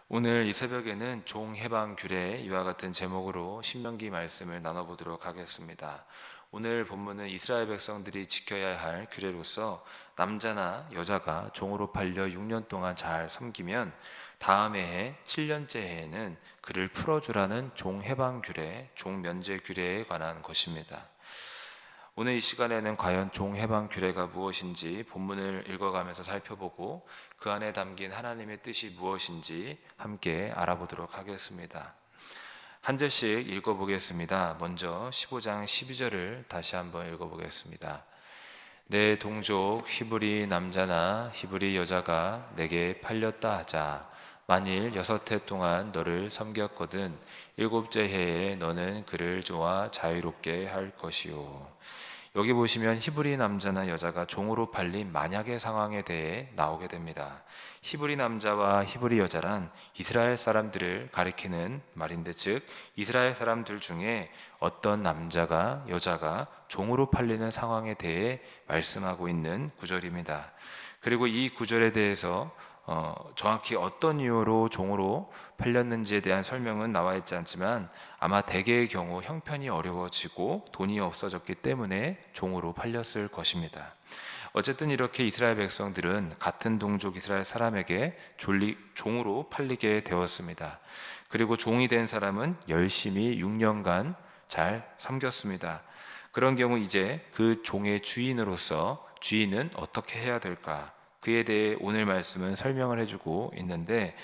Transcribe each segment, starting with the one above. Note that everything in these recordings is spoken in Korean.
오늘 이 새벽에는 종해방규례 이와 같은 제목으로 신명기 말씀을 나눠보도록 하겠습니다. 오늘 본문은 이스라엘 백성들이 지켜야 할 규례로서 남자나 여자가 종으로 팔려 6년 동안 잘 섬기면 다음 해에 7년째 해에는 그를 풀어주라는 종해방규례, 종면제규례에 관한 것입니다. 오늘 이 시간에는 과연 종해방 규례가 무엇인지 본문을 읽어가면서 살펴보고 그 안에 담긴 하나님의 뜻이 무엇인지 함께 알아보도록 하겠습니다. 한 절씩 읽어보겠습니다. 먼저 15장 12절을 다시 한번 읽어보겠습니다. 내 동족 히브리 남자나 히브리 여자가 내게 팔렸다 하자. 만일 6해 동안 너를 섬겼거든 7째 해에 너는 그를 좋아 자유롭게 할 것이요. 여기 보시면 히브리 남자나 여자가 종으로 팔린 만약의 상황에 대해 나오게 됩니다. 히브리 남자와 히브리 여자란 이스라엘 사람들을 가리키는 말인데, 즉 이스라엘 사람들 중에 어떤 남자가 여자가 종으로 팔리는 상황에 대해 말씀하고 있는 구절입니다. 그리고 이 구절에 대해서 정확히 어떤 이유로 종으로 팔렸는지에 대한 설명은 나와 있지 않지만 아마 대개의 경우 형편이 어려워지고 돈이 없어졌기 때문에 종으로 팔렸을 것입니다. 어쨌든 이렇게 이스라엘 백성들은 같은 동족 이스라엘 사람에게 종으로 팔리게 되었습니다. 그리고 종이 된 사람은 열심히 6년간 잘 섬겼습니다. 그런 경우 이제 그 종의 주인으로서 주인은 어떻게 해야 될까? 그에 대해 오늘 말씀은 설명을 해주고 있는데,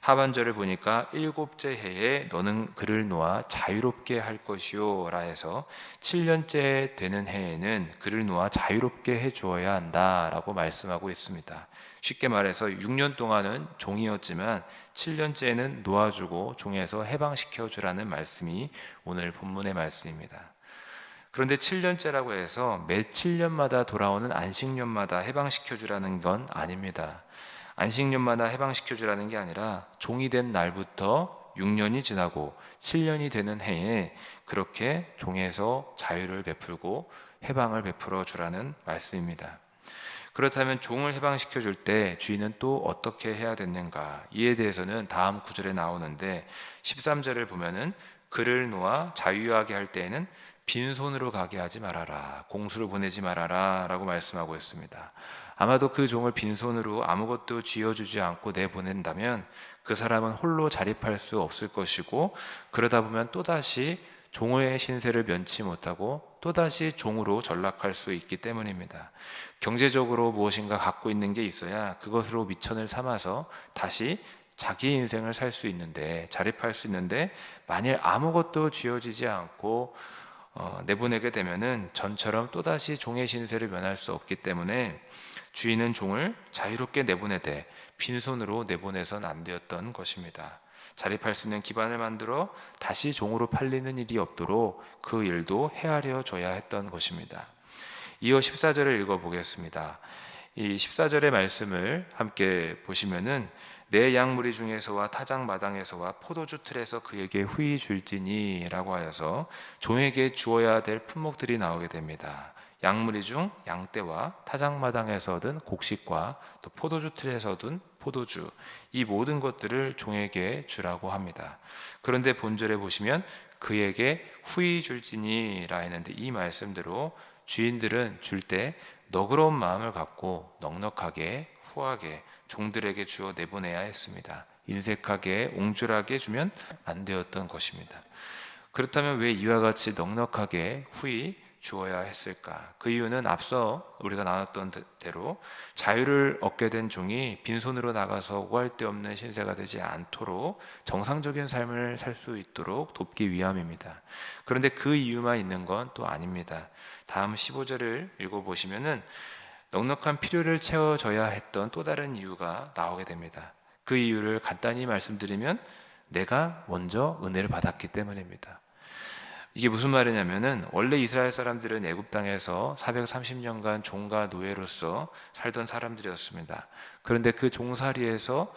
하반절을 보니까 7째 해에 너는 그를 놓아 자유롭게 할 것이요 라 해서 7년째 되는 해에는 그를 놓아 자유롭게 해주어야 한다라고 말씀하고 있습니다. 쉽게 말해서 6년 동안은 종이었지만 7년째에는 놓아주고 종에서 해방시켜주라는 말씀이 오늘 본문의 말씀입니다. 그런데 7년째라고 해서 매 7년마다 돌아오는 안식년마다 해방시켜주라는 건 아닙니다. 안식년마다 해방시켜주라는 게 아니라 종이 된 날부터 6년이 지나고 7년이 되는 해에 그렇게 종에서 자유를 베풀고 해방을 베풀어 주라는 말씀입니다. 그렇다면 종을 해방시켜 줄 때 주인은 또 어떻게 해야 됐는가? 이에 대해서는 다음 구절에 나오는데 13절을 보면은 그를 놓아 자유하게 할 때에는 빈손으로 가게 하지 말아라, 공수를 보내지 말아라 라고 말씀하고 있습니다. 아마도 그 종을 빈손으로 아무것도 쥐어주지 않고 내보낸다면 그 사람은 홀로 자립할 수 없을 것이고, 그러다 보면 또다시 종의 신세를 면치 못하고 또다시 종으로 전락할 수 있기 때문입니다. 경제적으로 무엇인가 갖고 있는 게 있어야 그것으로 미천을 삼아서 다시 자기 인생을 살 수 있는데, 자립할 수 있는데, 만일 아무것도 쥐어지지 않고 내보내게 되면은 전처럼 또다시 종의 신세를 면할 수 없기 때문에 주인은 종을 자유롭게 내보내되 빈손으로 내보내선 안 되었던 것입니다. 자립할 수 있는 기반을 만들어 다시 종으로 팔리는 일이 없도록 그 일도 헤아려 줘야 했던 것입니다. 이어 14절을 읽어보겠습니다. 이 14절의 말씀을 함께 보시면은 내 양무리 중에서와 타작 마당에서와 포도주 틀에서 그에게 후히 줄지니 라고 하여서 종에게 주어야 될 품목들이 나오게 됩니다. 양무리 중 양떼와 타작 마당에서 얻은 곡식과 또 포도주 틀에서 얻은 포도주, 이 모든 것들을 종에게 주라고 합니다. 그런데 본절에 보시면 그에게 후히 줄지니라 했는데, 이 말씀대로 주인들은 줄 때 너그러운 마음을 갖고 넉넉하게 후하게 종들에게 주어 내보내야 했습니다. 인색하게 옹졸하게 주면 안 되었던 것입니다. 그렇다면 왜 이와 같이 넉넉하게 후히 주어야 했을까? 그 이유는 앞서 우리가 나눴던 대로 자유를 얻게 된 종이 빈손으로 나가서 오할 데 없는 신세가 되지 않도록 정상적인 삶을 살 수 있도록 돕기 위함입니다. 그런데 그 이유만 있는 건 또 아닙니다. 다음 15절을 읽어보시면은 넉넉한 필요를 채워줘야 했던 또 다른 이유가 나오게 됩니다. 그 이유를 간단히 말씀드리면 내가 먼저 은혜를 받았기 때문입니다. 이게 무슨 말이냐면은 원래 이스라엘 사람들은 애굽 땅에서 430년간 종과 노예로서 살던 사람들이었습니다. 그런데 그 종살이에서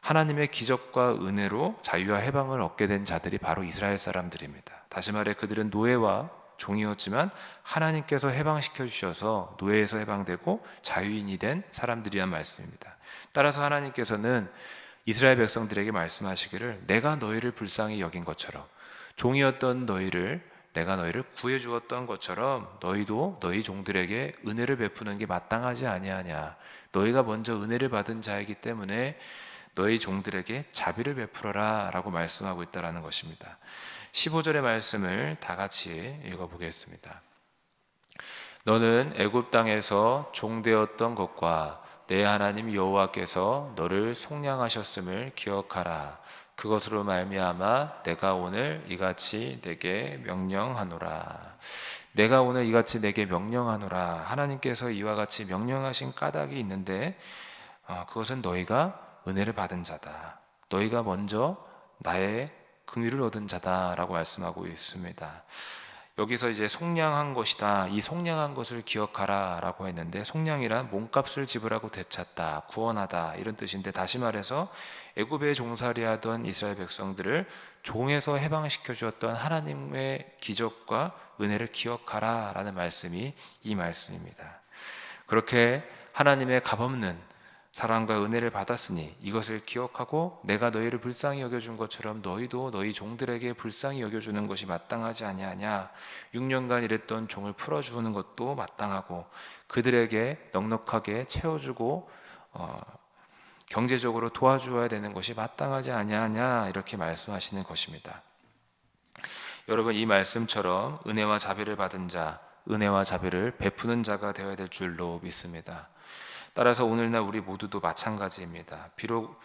하나님의 기적과 은혜로 자유와 해방을 얻게 된 자들이 바로 이스라엘 사람들입니다. 다시 말해 그들은 노예와 종이었지만 하나님께서 해방시켜 주셔서 노예에서 해방되고 자유인이 된 사람들이란 말씀입니다. 따라서 하나님께서는 이스라엘 백성들에게 말씀하시기를 내가 너희를 불쌍히 여긴 것처럼 종이었던 너희를 내가 너희를 구해 주었던 것처럼 너희도 너희 종들에게 은혜를 베푸는 게 마땅하지 아니하냐. 너희가 먼저 은혜를 받은 자이기 때문에 너희 종들에게 자비를 베풀어라 라고 말씀하고 있다는 것입니다. 15절의 말씀을 다 같이 읽어보겠습니다. 너는 애굽 땅에서 종되었던 것과 내 하나님 여호와께서 너를 속량하셨음을 기억하라. 그것으로 말미암아 내가 오늘 이같이 내게 명령하노라. 내가 오늘 이같이 내게 명령하노라. 하나님께서 이와 같이 명령하신 까닭이 있는데 그것은 너희가 은혜를 받은 자다. 너희가 먼저 나의 긍휼을 얻은 자다라고 말씀하고 있습니다. 여기서 이제 속량한 것이다. 이 속량한 것을 기억하라라고 했는데 속량이란 몸값을 지불하고 되찾다, 구원하다 이런 뜻인데 다시 말해서 애굽에 종살이하던 이스라엘 백성들을 종에서 해방시켜 주었던 하나님의 기적과 은혜를 기억하라라는 말씀이 이 말씀입니다. 그렇게 하나님의 값없는 사랑과 은혜를 받았으니 이것을 기억하고 내가 너희를 불쌍히 여겨준 것처럼 너희도 너희 종들에게 불쌍히 여겨주는 것이 마땅하지 아니하냐. 6년간 일했던 종을 풀어주는 것도 마땅하고 그들에게 넉넉하게 채워주고 경제적으로 도와주어야 되는 것이 마땅하지 아니하냐 이렇게 말씀하시는 것입니다. 여러분 이 말씀처럼 은혜와 자비를 받은 자, 은혜와 자비를 베푸는 자가 되어야 될 줄로 믿습니다. 따라서 오늘날 우리 모두도 마찬가지입니다. 비록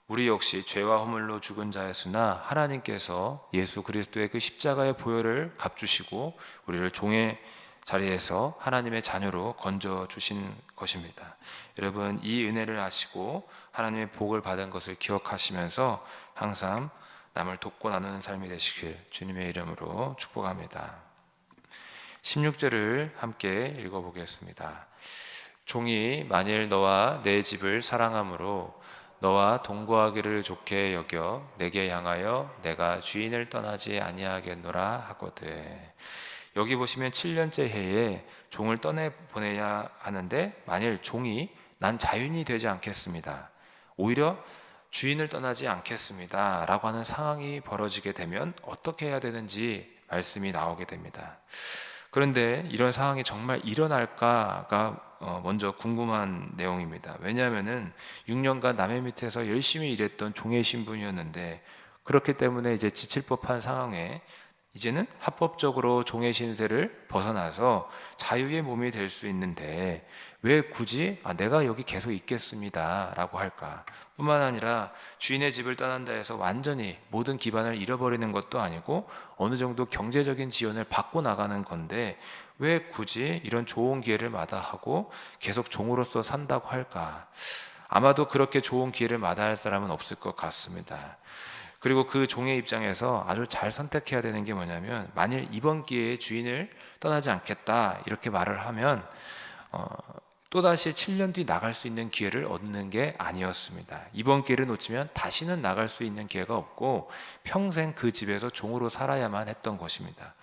우리 역시 죄와 허물로 죽은 자였으나 하나님께서 예수 그리스도의 그 십자가의 보혈을 값주시고 우리를 종의 자리에서 하나님의 자녀로 건져 주신 것입니다. 여러분 이 은혜를 아시고 하나님의 복을 받은 것을 기억하시면서 항상 남을 돕고 나누는 삶이 되시길 주님의 이름으로 축복합니다. 16절을 함께 읽어보겠습니다. 종이 만일 너와 내 집을 사랑함으로 너와 동거하기를 좋게 여겨 내게 향하여 내가 주인을 떠나지 아니하겠노라 하거든. 여기 보시면 7년째 해에 종을 떠내보내야 하는데 만일 종이 난 자유인이 되지 않겠습니다, 오히려 주인을 떠나지 않겠습니다 라고 하는 상황이 벌어지게 되면 어떻게 해야 되는지 말씀이 나오게 됩니다. 그런데 이런 상황이 정말 일어날까가 먼저 궁금한 내용입니다. 왜냐하면은 6년간 남의 밑에서 열심히 일했던 종의 신분이었는데 그렇기 때문에 이제 지칠 법한 상황에 이제는 합법적으로 종의 신세를 벗어나서 자유의 몸이 될 수 있는데 왜 굳이 내가 여기 계속 있겠습니다 라고 할까? 뿐만 아니라 주인의 집을 떠난다 해서 완전히 모든 기반을 잃어버리는 것도 아니고 어느 정도 경제적인 지원을 받고 나가는 건데 왜 굳이 이런 좋은 기회를 마다하고 계속 종으로서 산다고 할까? 아마도 그렇게 좋은 기회를 마다할 사람은 없을 것 같습니다. 그리고 그 종의 입장에서 아주 잘 선택해야 되는 게 뭐냐면 만일 이번 기회에 주인을 떠나지 않겠다 이렇게 말을 하면 또다시 7년 뒤 나갈 수 있는 기회를 얻는 게 아니었습니다. 이번 기회를 놓치면 다시는 나갈 수 있는 기회가 없고 평생 그 집에서 종으로 살아야만 했던 것입니다.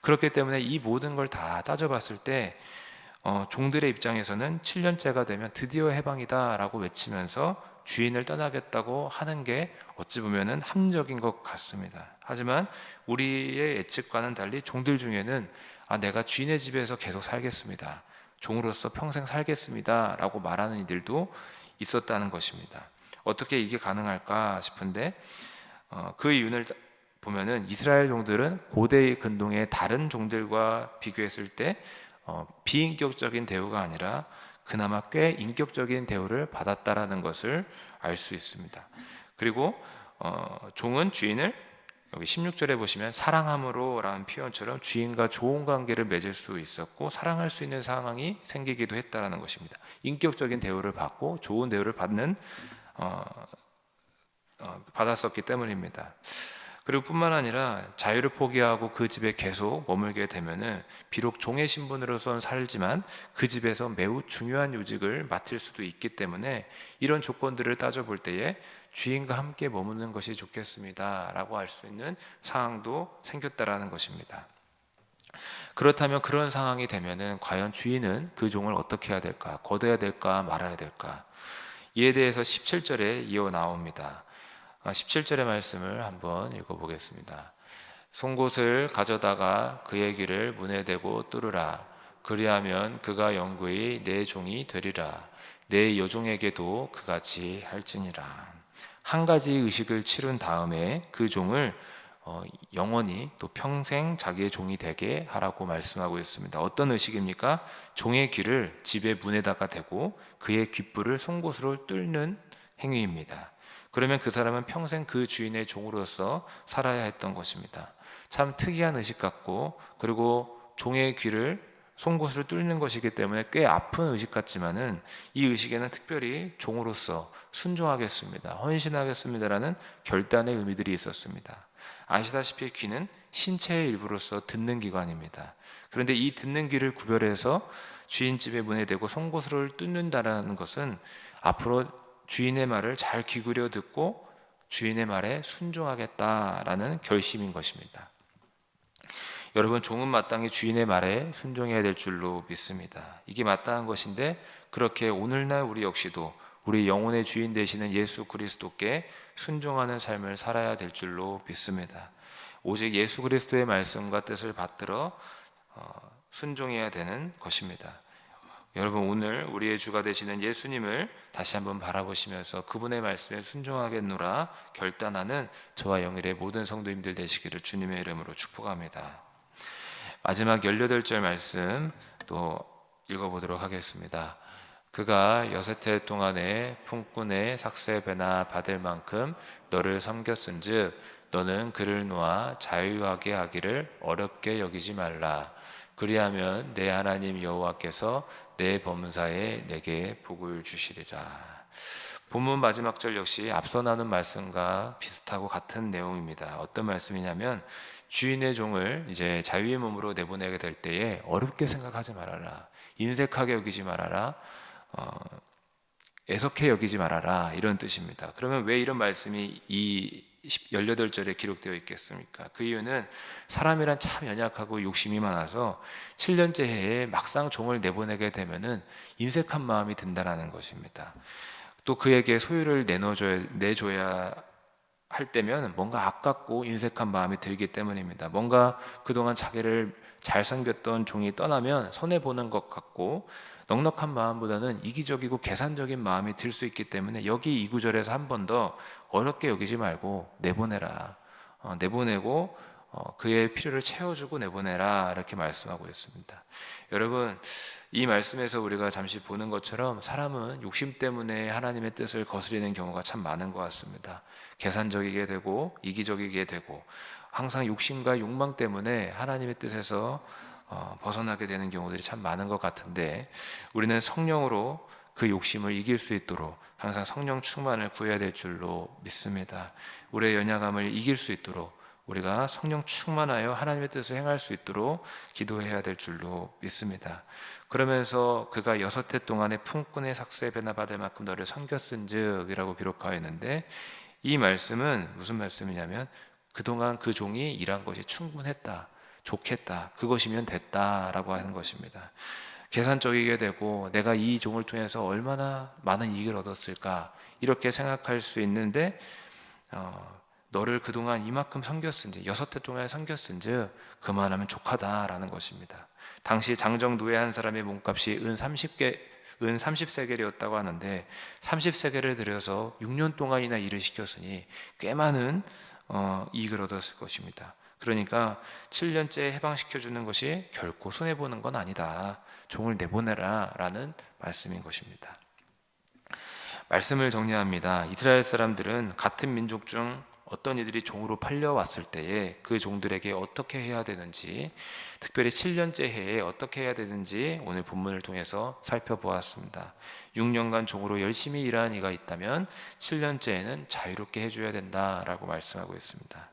그렇기 때문에 이 모든 걸 다 따져봤을 때 종들의 입장에서는 7년째가 되면 드디어 해방이다 라고 외치면서 주인을 떠나겠다고 하는 게 어찌 보면 합리적인 것 같습니다. 하지만 우리의 예측과는 달리 종들 중에는 내가 주인의 집에서 계속 살겠습니다, 종으로서 평생 살겠습니다 라고 말하는 이들도 있었다는 것입니다. 어떻게 이게 가능할까 싶은데 그 이유를 보면은 이스라엘 종들은 고대 근동의 다른 종들과 비교했을 때 비인격적인 대우가 아니라 그나마 꽤 인격적인 대우를 받았다라는 것을 알 수 있습니다. 그리고 종은 주인을 여기 16절에 보시면 사랑함으로 라는 표현처럼 주인과 좋은 관계를 맺을 수 있었고 사랑할 수 있는 상황이 생기기도 했다라는 것입니다. 인격적인 대우를 받고 좋은 대우를 받았었기 때문입니다. 그리고 뿐만 아니라 자유를 포기하고 그 집에 계속 머물게 되면은 비록 종의 신분으로선 살지만 그 집에서 매우 중요한 요직을 맡을 수도 있기 때문에 이런 조건들을 따져볼 때에 주인과 함께 머무는 것이 좋겠습니다 라고 할 수 있는 상황도 생겼다라는 것입니다. 그렇다면 그런 상황이 되면은 과연 주인은 그 종을 어떻게 해야 될까? 걷어야 될까? 말아야 될까? 이에 대해서 17절에 이어 나옵니다. 17절의 말씀을 한번 읽어보겠습니다. 송곳을 가져다가 그의 귀를 문에 대고 뚫으라. 그리하면 그가 영구히 내 종이 되리라. 내 여종에게도 그같이 할지니라. 한 가지 의식을 치룬 다음에 그 종을 영원히 또 평생 자기의 종이 되게 하라고 말씀하고 있습니다. 어떤 의식입니까? 종의 귀를 집의 문에다가 대고 그의 귓불을 송곳으로 뚫는 행위입니다. 그러면 그 사람은 평생 그 주인의 종으로서 살아야 했던 것입니다. 참 특이한 의식 같고, 그리고 종의 귀를 송곳으로 뚫는 것이기 때문에 꽤 아픈 의식 같지만은, 이 의식에는 특별히 종으로서 순종하겠습니다, 헌신하겠습니다라는 결단의 의미들이 있었습니다. 아시다시피 귀는 신체의 일부로서 듣는 기관입니다. 그런데 이 듣는 귀를 구별해서 주인집의 문에 대고 송곳으로 뚫는다라는 것은 앞으로 주인의 말을 잘 기울여 듣고 주인의 말에 순종하겠다라는 결심인 것입니다. 여러분, 종은 마땅히 주인의 말에 순종해야 될 줄로 믿습니다. 이게 마땅한 것인데, 그렇게 오늘날 우리 역시도 우리 영혼의 주인 되시는 예수 그리스도께 순종하는 삶을 살아야 될 줄로 믿습니다. 오직 예수 그리스도의 말씀과 뜻을 받들어 순종해야 되는 것입니다. 여러분, 오늘 우리의 주가 되시는 예수님을 다시 한번 바라보시면서 그분의 말씀에 순종하겠노라 결단하는 저와 영일의 모든 성도님들 되시기를 주님의 이름으로 축복합니다. 마지막 18절 말씀 또 읽어보도록 하겠습니다. 그가 6해 동안에 품꾼의 삭세배나 받을 만큼 너를 섬겼은즉 너는 그를 놓아 자유하게 하기를 어렵게 여기지 말라. 그리하면 내 하나님 여호와께서 내 범사에 내게 복을 주시리라. 본문 마지막 절 역시 앞서 나눈 말씀과 비슷하고 같은 내용입니다. 어떤 말씀이냐면, 주인의 종을 이제 자유의 몸으로 내보내게 될 때에 어렵게 생각하지 말아라, 인색하게 여기지 말아라, 애석해 여기지 말아라, 이런 뜻입니다. 그러면 왜 이런 말씀이 이 18절에 기록되어 있겠습니까? 그 이유는 사람이란 참 연약하고 욕심이 많아서 7년째 해에 막상 종을 내보내게 되면은 인색한 마음이 든다라는 것입니다. 또 그에게 소유를 내줘야 할 때면 뭔가 아깝고 인색한 마음이 들기 때문입니다. 뭔가 그동안 자기를 잘 섬겼던 종이 떠나면 손해보는 것 같고, 넉넉한 마음보다는 이기적이고 계산적인 마음이 들 수 있기 때문에 여기 이 구절에서 한 번 더 어렵게 여기지 말고 내보내라, 내보내고 그의 필요를 채워주고 내보내라, 이렇게 말씀하고 있습니다. 여러분, 이 말씀에서 우리가 잠시 보는 것처럼 사람은 욕심 때문에 하나님의 뜻을 거스리는 경우가 참 많은 것 같습니다. 계산적이게 되고 이기적이게 되고, 항상 욕심과 욕망 때문에 하나님의 뜻에서 벗어나게 되는 경우들이 참 많은 것 같은데, 우리는 성령으로 그 욕심을 이길 수 있도록 항상 성령 충만을 구해야 될 줄로 믿습니다. 우리의 연약함을 이길 수 있도록 우리가 성령 충만하여 하나님의 뜻을 행할 수 있도록 기도해야 될 줄로 믿습니다. 그러면서 그가 6해 동안의 품꾼의 삭세배나 받을 만큼 너를 섬겼은즉 이라고 기록하였는데, 이 말씀은 무슨 말씀이냐면, 그동안 그 종이 일한 것이 충분했다, 좋겠다, 그것이면 됐다라고 하는 것입니다. 계산적이게 되고 내가 이 종을 통해서 얼마나 많은 이익을 얻었을까, 이렇게 생각할 수 있는데, 너를 그동안 이만큼 섬겼은지, 6해 동안 섬겼은즉 그만하면 족하다라는 것입니다. 당시 장정 노예 한 사람의 몸값이 은 30세겔이었다고 하는데, 30세겔을 들여서 6년 동안이나 일을 시켰으니 꽤 많은 이익을 얻었을 것입니다. 그러니까 7년째 해방시켜주는 것이 결코 손해보는 건 아니다, 종을 내보내라 라는 말씀인 것입니다. 말씀을 정리합니다. 이스라엘 사람들은 같은 민족 중 어떤 이들이 종으로 팔려왔을 때에 그 종들에게 어떻게 해야 되는지, 특별히 7년째 해에 어떻게 해야 되는지 오늘 본문을 통해서 살펴보았습니다. 6년간 종으로 열심히 일하는 이가 있다면 7년째에는 자유롭게 해줘야 된다라고 말씀하고 있습니다.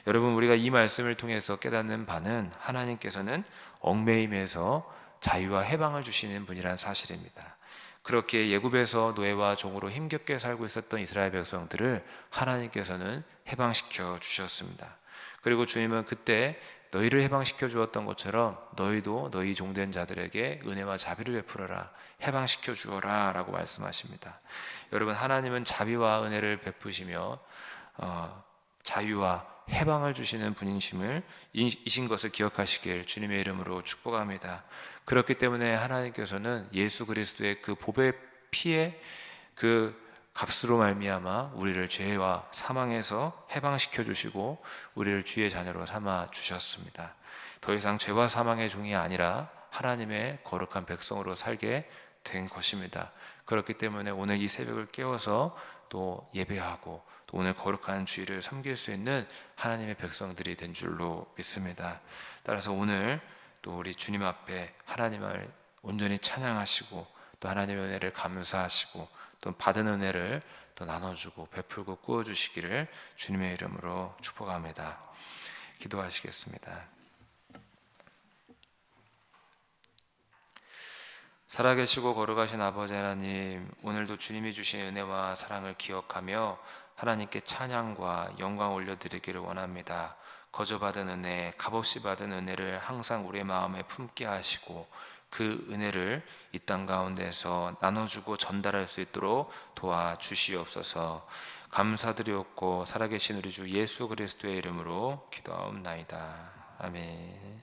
여러분, 우리가 이 말씀을 통해서 깨닫는 바는 하나님께서는 얽매임에서 자유와 해방을 주시는 분이라는 사실입니다. 그렇게 예굽에서 노예와 종으로 힘겹게 살고 있었던 이스라엘 백성들을 하나님께서는 해방시켜 주셨습니다. 그리고 주님은 그때 너희를 해방시켜 주었던 것처럼 너희도 너희 종된 자들에게 은혜와 자비를 베풀어라, 해방시켜 주어라 라고 말씀하십니다. 여러분, 하나님은 자비와 은혜를 베푸시며 자유와 해방을 주시는 분이심을 이신 것을 기억하시길 주님의 이름으로 축복합니다. 그렇기 때문에 하나님께서는 예수 그리스도의 그 보배 피의 그 값으로 말미암아 우리를 죄와 사망에서 해방시켜 주시고 우리를 주의 자녀로 삼아 주셨습니다. 더 이상 죄와 사망의 종이 아니라 하나님의 거룩한 백성으로 살게 된 것입니다. 그렇기 때문에 오늘 이 새벽을 깨워서 또 예배하고 또 오늘 거룩한 주일을 섬길 수 있는 하나님의 백성들이 된 줄로 믿습니다. 따라서 오늘 또 우리 주님 앞에 하나님을 온전히 찬양하시고 또 하나님의 은혜를 감사하시고 또 받은 은혜를 또 나눠주고 베풀고 꾸어주시기를 주님의 이름으로 축복합니다. 기도하시겠습니다. 살아계시고 거룩하신 아버지 하나님, 오늘도 주님이 주신 은혜와 사랑을 기억하며 하나님께 찬양과 영광 올려드리기를 원합니다. 거저받은 은혜, 값없이 받은 은혜를 항상 우리의 마음에 품게 하시고 그 은혜를 이 땅 가운데서 나눠주고 전달할 수 있도록 도와주시옵소서. 감사드리옵고 살아계신 우리 주 예수 그리스도의 이름으로 기도하옵나이다. 아멘.